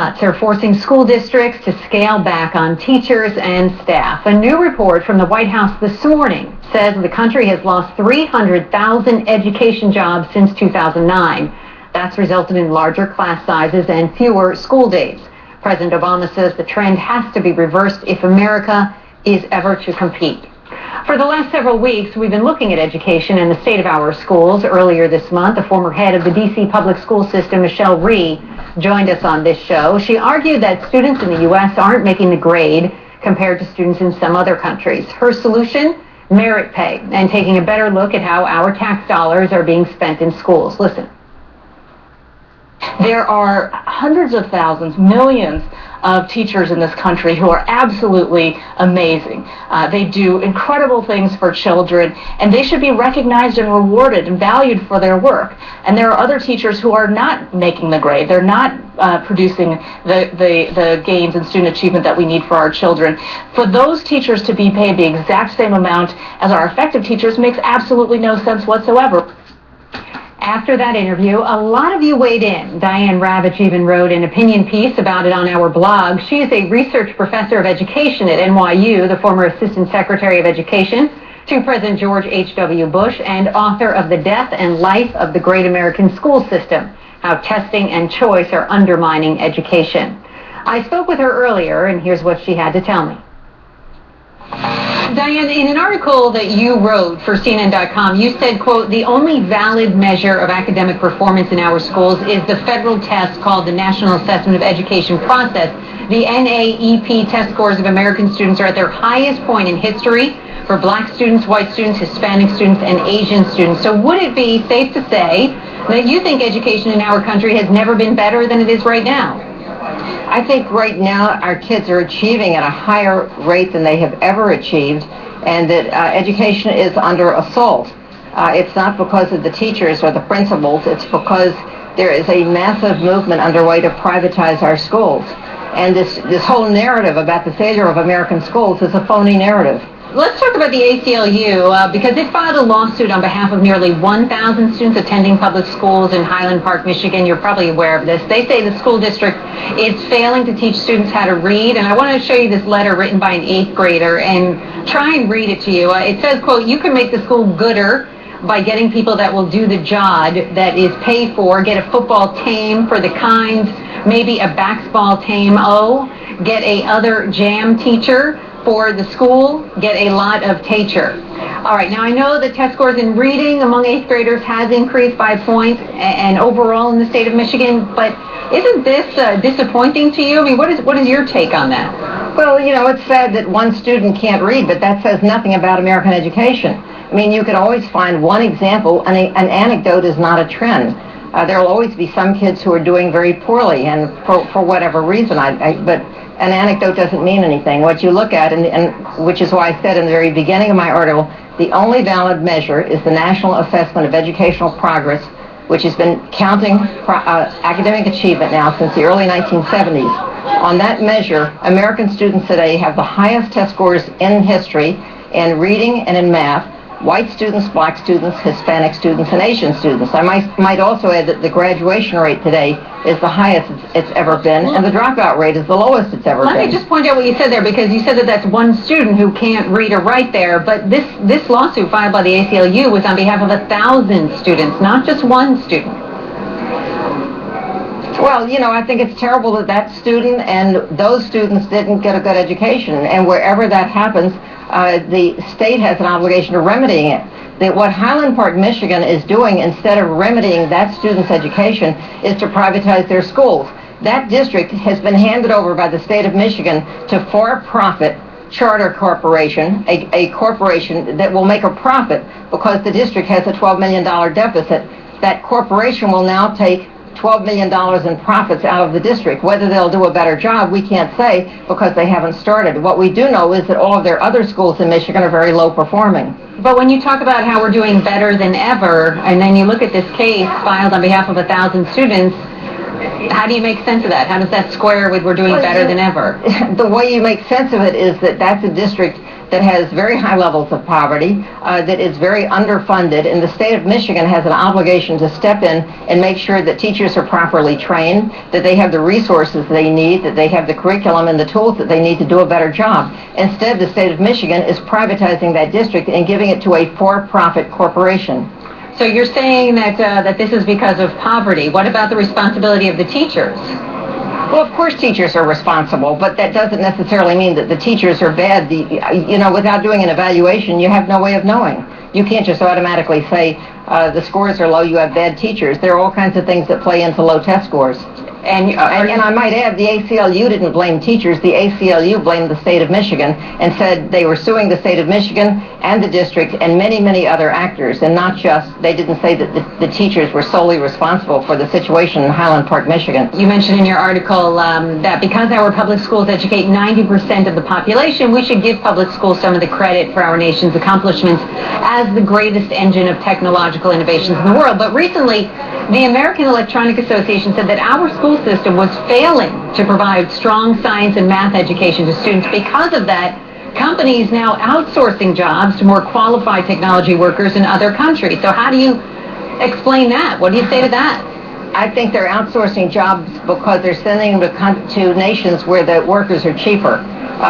Are forcing school districts to scale back on teachers and staff. A new report from the White House this morning says the country has lost 300,000 education jobs since 2009. That's resulted in larger class sizes and fewer school days. President Obama says the trend has to be reversed if America is ever to compete. For the last several weeks, we've been looking at education and the state of our schools. Earlier this month, the former head of the D.C. public school system, Michelle Rhee, joined us on this show. She argued that students in the U.S. aren't making the grade compared to students in some other countries. Her solution? Merit pay, and taking a better look at how our tax dollars are being spent in schools. Listen. There are hundreds of thousands, millions of teachers in this country who are absolutely amazing. They do incredible things for children, and they should be recognized and rewarded and valued for their work. And there are other teachers who are not making the grade. They're not producing the gains in student achievement that we need for our children. For those teachers to be paid the exact same amount as our effective teachers makes absolutely no sense whatsoever. After that interview, a lot of you weighed in. Diane Ravitch even wrote an opinion piece about it on our blog. She is a research professor of education at NYU, the former Assistant Secretary of Education to President George H.W. Bush, and author of The Death and Life of the Great American School System, How Testing and Choice Are Undermining Education. I spoke with her earlier, and here's what she had to tell me. Diane, in an article that you wrote for CNN.com, you said, quote, the only valid measure of academic performance in our schools is the federal test called the National Assessment of Education Process. The NAEP test scores of American students are at their highest point in history for black students, white students, Hispanic students, and Asian students. So would it be safe to say that you think education in our country has never been better than it is right now? I think right now our kids are achieving at a higher rate than they have ever achieved, and that education is under assault. It's not because of the teachers or the principals, it's because there is a massive movement underway to privatize our schools. And this whole narrative about the failure of American schools is a phony narrative. Let's talk about the ACLU, because it filed a lawsuit on behalf of nearly 1,000 students attending public schools in Highland Park, Michigan. You're probably aware of this. They say the school district is failing to teach students how to read, and I want to show you this letter written by an 8th grader and try and read it to you. It says, quote, you can make the school gooder by getting people that will do the job that is paid for, get a football team for the kinds, maybe a basketball team, get a other jam teacher for the school, get a lot of teacher. All right, now I know the test scores in reading among 8th graders has increased by points and overall in the state of Michigan, but isn't this disappointing to you? I mean, what is your take on that? Well, you know, it's sad that one student can't read, but that says nothing about American education. I mean, you could always find one example, and an anecdote is not a trend. There will always be some kids who are doing very poorly, and for whatever reason, but an anecdote doesn't mean anything. What you look at, and which is why I said in the very beginning of my article, the only valid measure is the National Assessment of Educational Progress, which has been counting academic achievement now since the early 1970s. On that measure, American students today have the highest test scores in history in reading and in math. White students, black students, Hispanic students, and Asian students. I might also add that the graduation rate today is the highest it's ever been, and the dropout rate is the lowest it's ever been. Let me just point out what you said there, because you said that that's one student who can't read or write there, but this lawsuit filed by the ACLU was on behalf of 1,000 students, not just one student. Well, you know, I think it's terrible that that student and those students didn't get a good education, and wherever that happens, the state has an obligation to remedying it. What Highland Park, Michigan is doing, instead of remedying that student's education, is to privatize their schools. That district has been handed over by the state of Michigan to for-profit charter corporation, a corporation that will make a profit because the district has a $12 million deficit. That corporation will now take $12 million in profits out of the district. Whether they'll do a better job, we can't say because they haven't started. What we do know is that all of their other schools in Michigan are very low performing. But when you talk about how we're doing better than ever, and then you look at this case filed on behalf of 1,000 students, how do you make sense of that? How does that square with we're doing better than ever? The way you make sense of it is that that's a district that has very high levels of poverty, that is very underfunded, and the state of Michigan has an obligation to step in and make sure that teachers are properly trained, that they have the resources they need, that they have the curriculum and the tools that they need to do a better job. Instead, the state of Michigan is privatizing that district and giving it to a for-profit corporation. So you're saying that this is because of poverty. What about the responsibility of the teachers? Well, of course teachers are responsible, but that doesn't necessarily mean that the teachers are bad. Without doing an evaluation, you have no way of knowing. You can't just automatically say the scores are low, you have bad teachers. There are all kinds of things that play into low test scores. And I might add, the ACLU didn't blame teachers. The ACLU blamed the state of Michigan and said they were suing the state of Michigan and the district and many, many other actors, and not just, they didn't say that the teachers were solely responsible for the situation in Highland Park, Michigan. You mentioned in your article that because our public schools educate 90% of the population, we should give public schools some of the credit for our nation's accomplishments as the greatest engine of technological innovations in the world. But recently, the American Electronic Association said that our school system was failing to provide strong science and math education to students. Because of that, companies now outsourcing jobs to more qualified technology workers in other countries. So how do you explain that? What do you say to that? I think they're outsourcing jobs because they're sending them to nations where the workers are cheaper.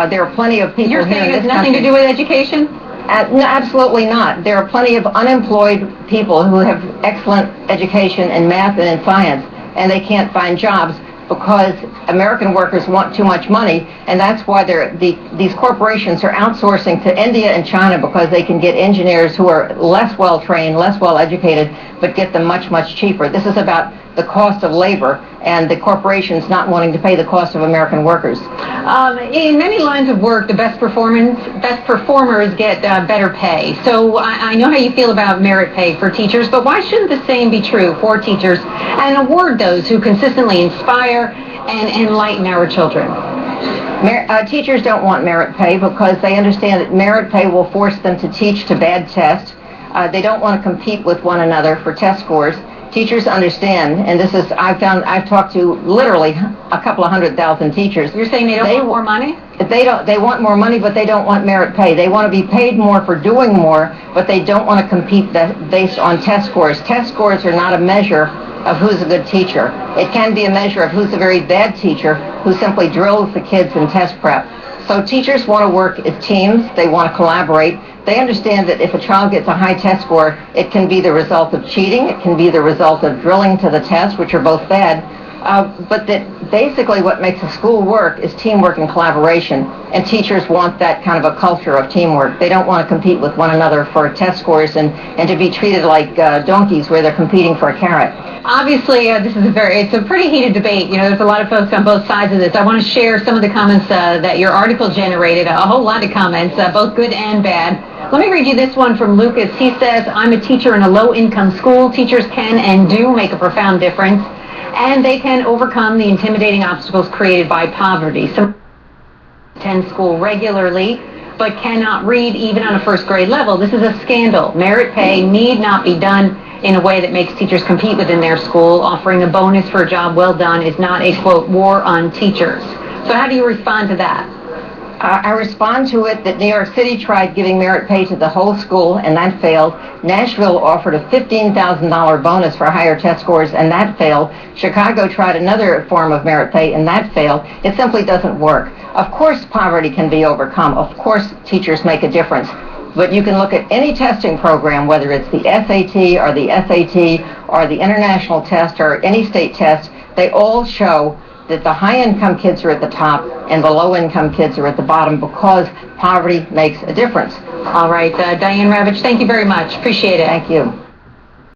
There are plenty of people You're here saying in it has this nothing country. to do with education? No, absolutely not. There are plenty of unemployed people who have excellent education in math and in science, and they can't find jobs because American workers want too much money, and that's why these corporations are outsourcing to India and China, because they can get engineers who are less well-trained, less well-educated, but get them much, much cheaper. This is about the cost of labor and the corporations not wanting to pay the cost of American workers. In many lines of work, the best performers get better pay. So I know how you feel about merit pay for teachers, but why shouldn't the same be true for teachers and award those who consistently inspire and enlighten our children? Teachers don't want merit pay because they understand that merit pay will force them to teach to bad tests. They don't want to compete with one another for test scores. Teachers understand, and this is, I've talked to literally a couple of 100,000 teachers. You're saying they don't want more money? They want more money, but they don't want merit pay. They want to be paid more for doing more, but they don't want to compete based on test scores. Test scores are not a measure of who's a good teacher. It can be a measure of who's a very bad teacher who simply drills the kids in test prep. So teachers want to work as teams. They want to collaborate. They understand that if a child gets a high test score, it can be the result of cheating, it can be the result of drilling to the test, which are both bad, but that basically what makes a school work is teamwork and collaboration, and teachers want that kind of a culture of teamwork. They don't want to compete with one another for test scores and to be treated like donkeys where they're competing for a carrot. Obviously, it's a pretty heated debate. You know, there's a lot of folks on both sides of this. I want to share some of the comments that your article generated, a whole lot of comments, both good and bad. Let me read you this one from Lucas. He says, I'm a teacher in a low-income school. Teachers can and do make a profound difference, and they can overcome the intimidating obstacles created by poverty. Some attend school regularly, but cannot read even on a first grade level. This is a scandal. Merit pay need not be done in a way that makes teachers compete within their school. Offering a bonus for a job well done is not a, quote, war on teachers. So how do you respond to that? I respond to it that New York City tried giving merit pay to the whole school, and that failed. Nashville offered a $15,000 bonus for higher test scores, and that failed. Chicago tried another form of merit pay, and that failed. It simply doesn't work. Of course poverty can be overcome. Of course teachers make a difference. But you can look at any testing program, whether it's the SAT or the SAT or the international test or any state test, they all show that the high-income kids are at the top and the low-income kids are at the bottom because poverty makes a difference. All right, Diane Ravitch, thank you very much. Appreciate it. Thank you.